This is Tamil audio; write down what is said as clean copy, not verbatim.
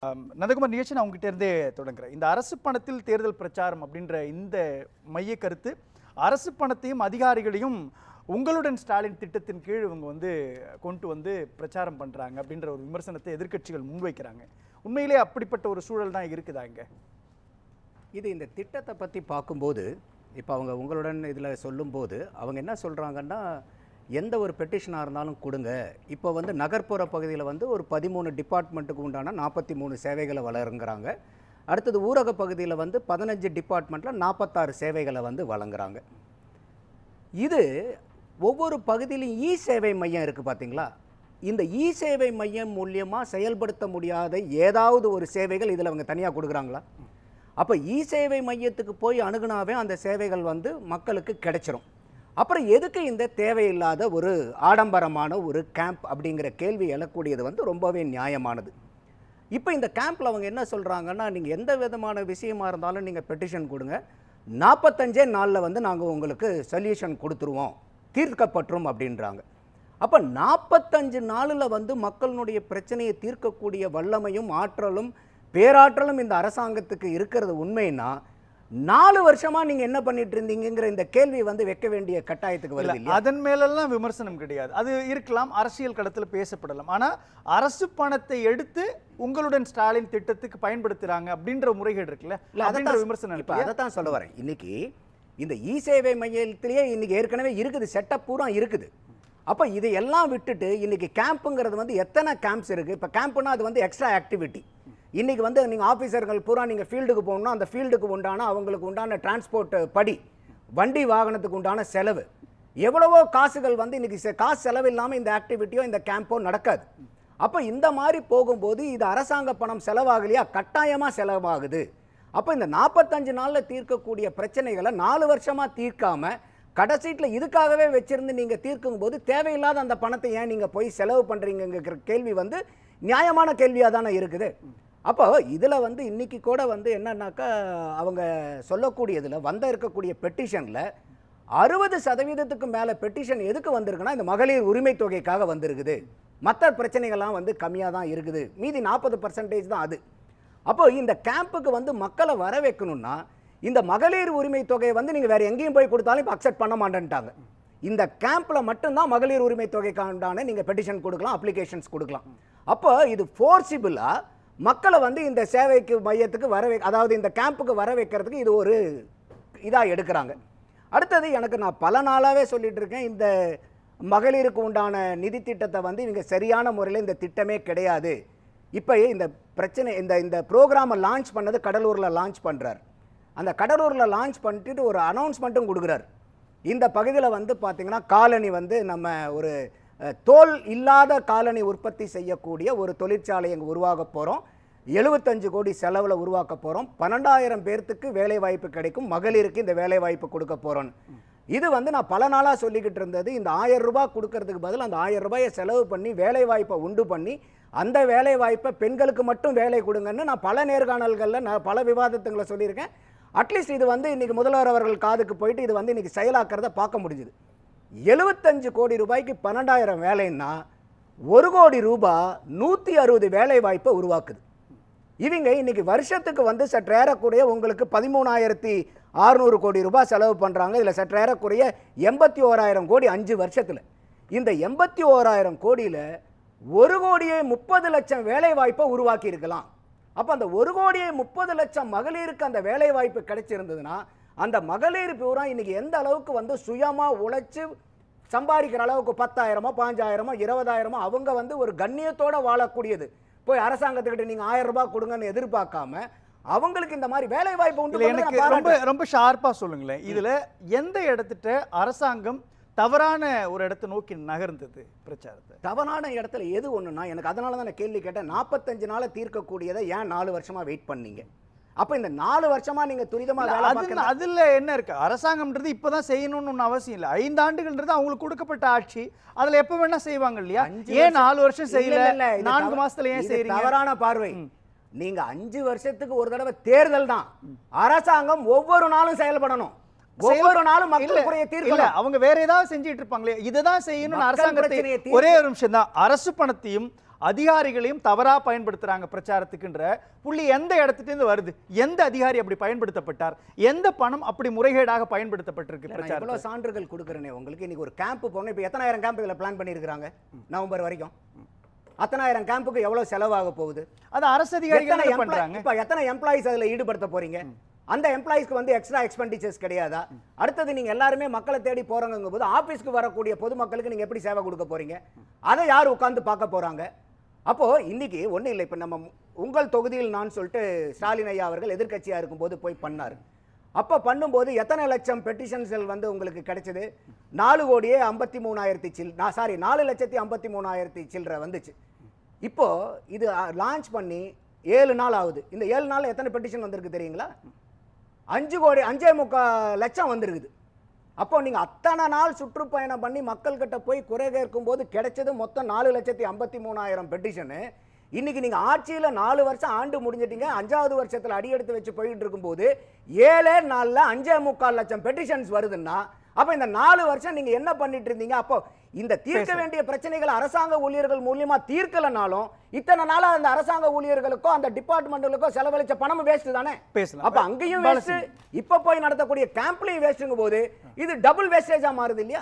நந்தகுமார் நிகழ்ச்சி நான் உங்ககிட்ட இருந்தே தொடங்குறேன். இந்த அரசு பணத்தில் தேர்தல் பிரச்சாரம் அப்படின்ற இந்த மைய கருத்து, அரசு பணத்தையும் அதிகாரிகளையும் உங்களுடன் ஸ்டாலின் திட்டத்தின் கீழ் இவங்க கொண்டு வந்து பிரச்சாரம் பண்றாங்க அப்படின்ற ஒரு விமர்சனத்தை எதிர்க்கட்சிகள் முன்வைக்கிறாங்க. உண்மையிலே அப்படிப்பட்ட ஒரு சூழல் தான் இருக்குதா இங்க? இது இந்த திட்டத்தை பற்றி பார்க்கும்போது இப்போ அவங்க உங்களுடன் இதில் சொல்லும்போது அவங்க என்ன சொல்கிறாங்கன்னா, எந்த ஒரு பெட்டிஷனாக இருந்தாலும் கொடுங்க. இப்போ நகர்ப்புற பகுதியில் ஒரு 13 டிபார்ட்மெண்ட்டுக்கு உண்டான 43 சேவைகளை வழங்குறாங்க. அடுத்தது ஊரக பகுதியில் 15 டிபார்ட்மெண்ட்டில் 46 சேவைகளை வழங்குறாங்க. இது ஒவ்வொரு பகுதியிலும் இ சேவை மையம் இருக்குது பார்த்தீங்களா? இந்த இ சேவை மையம் மூலியமாக செயல்படுத்த முடியாத ஏதாவது ஒரு சேவைகள் இதில் அவங்க தனியாக கொடுக்குறாங்களா? அப்போ இ சேவை மையத்துக்கு போய் அணுகுனாவே அந்த சேவைகள் மக்களுக்கு கிடைச்சிரும். அப்புறம் எதுக்கு இந்த தேவையில்லாத ஒரு ஆடம்பரமான ஒரு கேம்ப் அப்படிங்கிற கேள்வி எழக்கூடியது ரொம்பவே நியாயமானது. இப்போ இந்த கேம்பில் அவங்க என்ன சொல்கிறாங்கன்னா, நீங்கள் எந்த விதமான விஷயமா இருந்தாலும் நீங்கள் பெட்டிஷன் கொடுங்க, 45 நாளில் நாங்கள் உங்களுக்கு சொல்யூஷன் கொடுத்துருவோம், தீர்க்கப்பட்டுரும் அப்படின்றாங்க. அப்போ 45 நாளில் மக்களுடைய பிரச்சனையை தீர்க்கக்கூடிய வல்லமையும் ஆற்றலும் பேராற்றலும் இந்த அரசாங்கத்துக்கு இருக்கிறது உண்மைன்னா, 4 வருஷமா நீங்க என்ன பண்ணிட்டு இருந்தீங்கிற இந்த கேள்வி வைக்க வேண்டிய கட்டாயத்துக்கு வருது. அதன் மேலெல்லாம் விமர்சனம் கிடையாது, அது இருக்கலாம், அரசியல் களத்தில் பேசப்படலாம். ஆனா அரசு பணத்தை எடுத்து உங்களுடன் ஸ்டாலின் திட்டத்துக்கு பயன்படுத்துறாங்க அப்படின்ற முறைகேடு இருக்குல்ல, அப்படின்ற விமர்சனம். இப்ப அதைத்தான் சொல்ல வரேன். இன்னைக்கு இந்த இ சேவை மையத்திலேயே இன்னைக்கு ஏற்கனவே இருக்குது, செட்டப் பூரா இருக்குது. அப்ப இதையெல்லாம் விட்டுட்டு இன்னைக்கு கேம்புங்கிறது எத்தனை கேம்ப்ஸ் இருக்கு? இப்ப கேம்ப்னா அது எக்ஸ்ட்ரா ஆக்டிவிட்டி. இன்றைக்கி நீங்கள் ஆஃபீஸர்கள் பூரா நீங்கள் ஃபீல்டுக்கு போகணுன்னா அந்த ஃபீல்டுக்கு உண்டான அவங்களுக்கு உண்டான டிரான்ஸ்போர்ட் படி, வண்டி வாகனத்துக்கு உண்டான செலவு, எவ்வளவோ காசுகள் இன்றைக்கி காசு செலவு இல்லாமல் இந்த ஆக்டிவிட்டியோ இந்த கேம்போ நடக்காது. அப்போ இந்த மாதிரி போகும்போது இது அரசாங்க பணம் செலவாகலையா? கட்டாயமாக செலவாகுது. அப்போ இந்த 45 நாளில் தீர்க்கக்கூடிய பிரச்சனைகளை 4 வருஷமாக தீர்க்காமல் கடைசீட்டில் இதுக்காகவே வச்சுருந்து நீங்கள் தீர்க்கும் போது தேவையில்லாத அந்த பணத்தை ஏன் நீங்கள் போய் செலவு பண்ணுறீங்கிற கேள்வி நியாயமான கேள்வியாக தானே இருக்குது. அப்போ இதில் இன்னைக்கு கூட என்னன்னாக்கா அவங்க சொல்லக்கூடியதில் இருக்கக்கூடிய பெட்டிஷனில் 60% மேலே பெட்டிஷன் எதுக்கு வந்திருக்குன்னா, இந்த மகளிர் உரிமை தொகைக்காக வந்திருக்குது. மற்ற பிரச்சனைகள்லாம் கம்மியாக தான் இருக்குது, மீதி 40% தான் அது. அப்போ இந்த கேம்புக்கு மக்களை வர வைக்கணும்னா இந்த மகளிர் உரிமை தொகையை நீங்கள் வேறு எங்கேயும் போய் கொடுத்தாலும் இப்போ அக்செப்ட் பண்ண மாட்டேன்ட்டாங்க. இந்த கேம்பில் மட்டும்தான் மகளிர் உரிமை தொகைக்கான நீங்கள் பெட்டிஷன் கொடுக்கலாம், அப்ளிகேஷன்ஸ் கொடுக்கலாம். அப்போ இது ஃபோர்சிபிளாக மக்களை இந்த சேவைக்கு மையத்துக்கு அதாவது இந்த கேம்புக்கு வர வைக்கிறதுக்கு இது ஒரு இதாக எடுக்கிறாங்க. அடுத்தது, நான் பல நாளாகவே சொல்லிட்டு இருக்கேன், இந்த மகளிருக்கு உண்டான நிதி திட்டத்தை இவங்க சரியான முறையில் இந்த திட்டமே கிடையாது. இப்போ இந்த பிரச்சனை இந்த ப்ரோக்ராமை லான்ச் பண்ணது கடலூரில் லான்ச் பண்ணுறார். அந்த கடலூரில் லான்ச் பண்ணிட்டு ஒரு அனௌன்ஸ்மெண்ட்டும் கொடுக்குறார். இந்த பகுதியில் பார்த்தீங்கன்னா காலனி நம்ம ஒரு தோல் இல்லாத காலனி உற்பத்தி செய்யக்கூடிய ஒரு தொழிற்சாலை அங்கே உருவாக்க போகிறோம். 75 கோடி செலவில் உருவாக்க போகிறோம். 12,000 பேர்த்துக்கு வேலை வாய்ப்பு கிடைக்கும், மகளிருக்கு இந்த வேலை வாய்ப்பு கொடுக்க போகிறோன்னு. இது நான் பல நாளாக சொல்லிக்கிட்டு இருந்தது. இந்த 1000 ரூபாய் கொடுக்கறதுக்கு பதில் அந்த 1000 ரூபாயை செலவு பண்ணி வேலை வாய்ப்பை உண்டு பண்ணி அந்த வேலை வாய்ப்பை பெண்களுக்கு மட்டும் வேலை கொடுங்கன்னு நான் பல நேர்காணல்களில் நான் பல விவாதத்துங்களை சொல்லியிருக்கேன். அட்லீஸ்ட் இது இன்றைக்கி முதல்வர் அவர்கள் காதுக்கு போயிட்டு இது இன்றைக்கி செயலாக்கிறத பார்க்க முடிஞ்சுது. 75 கோடி ரூபாய்க்கு 12,000 வேலைன்னா 1 கோடி ரூபாய் 160 வேலை வாய்ப்பை உருவாக்குது. இவங்க இன்னைக்கு வருஷத்துக்கு சற்றேறக்குறைய உங்களுக்கு 13,600 கோடி ரூபாய் செலவு பண்ணுறாங்க. இதில் சற்றேறக்குறைய 81,000 கோடி 5 வருஷத்தில். இந்த 81,000 கோடியில் 1 கோடியே 30 லட்சம் வேலை வாய்ப்பை உருவாக்கி இருக்கலாம். அப்போ அந்த 1 கோடியே 30 லட்சம் மகளிருக்கு அந்த வேலை வாய்ப்பு கிடைச்சிருந்ததுன்னா அந்த மகளிர் பூரா இன்னைக்கு எந்த அளவுக்கு சுயமாக உழைச்சி சம்பாதிக்கிற அளவுக்கு 10,000 15,000 20,000 அவங்க ஒரு கண்ணியத்தோடு வாழக்கூடியது. போய் அரசாங்கத்துக்கிட்ட நீங்கள் 1000 ரூபாய் கொடுங்கன்னு எதிர்பார்க்காம அவங்களுக்கு இந்த மாதிரி வேலை வாய்ப்பு உண்டு. எனக்கு ரொம்ப ரொம்ப ஷார்ப்பாக சொல்லுங்களேன், இதில் எந்த இடத்துட்ட அரசாங்கம் தவறான ஒரு இடத்தை நோக்கி நகர்ந்தது பிரச்சாரத்தை? தவறான இடத்துல எது ஒன்றுனா, எனக்கு அதனால தான் நான் கேள்வி கேட்டேன், 45 நாளை தீர்க்கக்கூடியதை ஏன் 4 வருஷமாக வெயிட் பண்ணீங்க? அப்ப இந்த 4 வருஷமா நீங்க துரிதமா வேலை பார்க்கறது அதுல என்ன இருக்கு? அரசாங்கம்ன்றது இப்பதான் செய்யணும்னு ஒன்றும் அவசியம் இல்லை. 5 ஆண்டுகள்ன்றது அவங்களுக்கு கொடுக்கப்பட்ட ஆட்சி, அதுல எப்ப வேணா செய்வாங்க இல்லையா? ஏன் 4 வருஷம் செய்யல, 4 மாசத்துல ஏன் செய்றீங்க? தவறான பார்வை. நீங்க 5 வருஷத்துக்கு ஒரு தடவை தேர்தல் தான். அரசாங்கம் ஒவ்வொரு நாளும் செயல்படணும், ஒவ்வொரு நாளும் மக்களுக்குரிய தீர்வு இல்ல. அவங்க வேற ஏதாவது செஞ்சிட்டு இருப்பாங்களே, இதுதான் செய்யணும்னு அரசாங்கத்தை. ஒரே ஒரு நிமிஷம் தான், அரசு பணத்தையும் அதிகாரிகளையும் தவறா பயன்படுத்துறாங்க பிரச்சாரத்துக்குன்ற புள்ளி எந்த இடத்துலேருந்து வருது? எந்த அதிகாரி அப்படி பயன்படுத்தப்பட்டார்? எந்த பணம் அப்படி முறைகேடாக பயன்படுத்தப்பட்டிருக்கு பிரச்சாரம்? எவ்வளவு சான்றுகள் கொடுக்குறேனே உங்களுக்கு. இன்னைக்கு ஒரு கேம்ப் போகணும். இப்போ எத்தனாயிரம் கேம்ப் இதில் பிளான் பண்ணியிருக்கிறாங்க நவம்பர் வரைக்கும்? அத்தனாயிரம் கேம்புக்கு எவ்வளவு செலவாக போகுது? அது அரசு அதிகாரிகள் பண்றாங்க. இப்போ எத்தனை எம்ப்ளாயிஸ் அதில் ஈடுபடுத்த போறீங்க? அந்த எம்ப்ளாயிஸ்க்கு வந்து எக்ஸ்ட்ரா எக்ஸ்பெண்டிச்சர்ஸ் கிடையாதா? அடுத்தது நீங்க எல்லாருமே மக்களை தேடி போறவங்க போது ஆபீஸ்க்கு வரக்கூடிய பொதுமக்களுக்கு நீங்க எப்படி சேவை கொடுக்க போறீங்க? அதை யார் உட்கார்ந்து பார்க்க போறாங்க? அப்போ இன்னைக்கு ஒன்றும் இல்லை. இப்போ நம்ம உங்கள் தொகுதியில் நான் சொல்லிட்டு ஸ்டாலின் ஐயா அவர்கள் எதிர்க்கட்சியா இருக்கும்போது போய் பண்ணார். அப்போ பண்ணும்போது எத்தனை லட்சம் பெட்டிஷன்ஸ்கள் வந்து உங்களுக்கு கிடைச்சது? 4,53,000 சில்லற வந்துச்சு. இப்போ இது லான்ச் பண்ணி 7 நாள் ஆகுது. இந்த 7 நாள் எத்தனை பெட்டிஷன் வந்திருக்கு தெரியுங்களா? 5,55 லட்சம் வந்திருக்குது. அப்போ நீங்க அத்தனை நாள் சுற்றுப்பயணம் பண்ணி மக்கள் கிட்ட போய் குறை கேட்கும் போது கிடைச்சது மொத்தம் 4,53,000 பெட்டிஷனு. இன்னைக்கு நீங்க ஆட்சியில 4 வருஷம் ஆண்டு முடிஞ்சிட்டீங்க. 5வது வருஷத்துல அடியெடுத்து வச்சு போயிட்டு இருக்கும்போது 7 நாள்ல 5,45 லட்சம் பெட்டிஷன்ஸ் வருதுன்னா அப்ப இந்த 4 வருஷம் நீங்க என்ன பண்ணிட்டு இருந்தீங்க? அப்போ இந்த தீர்க்க வேண்டிய பிரச்சனைகள் அரசாங்க ஊழியர்கள் மூலமா தீர்க்கலனாலும் இத்தனை நாளா அந்த அரசாங்க ஊழியர்களுக்கோ அந்த டிபார்ட்மெண்ட்டுகளுக்கோ செலவழிச்ச பணம் வேஸ்ட் தானே. அப்ப அங்கேயும் வேஸ்ட், இப்ப போய் நடத்தக்கூடிய கேம்ப்லயும் வேஸ்ட்ங்கும் போது இது டபுள் வேஸ்டேஜா மாறுது இல்லையா?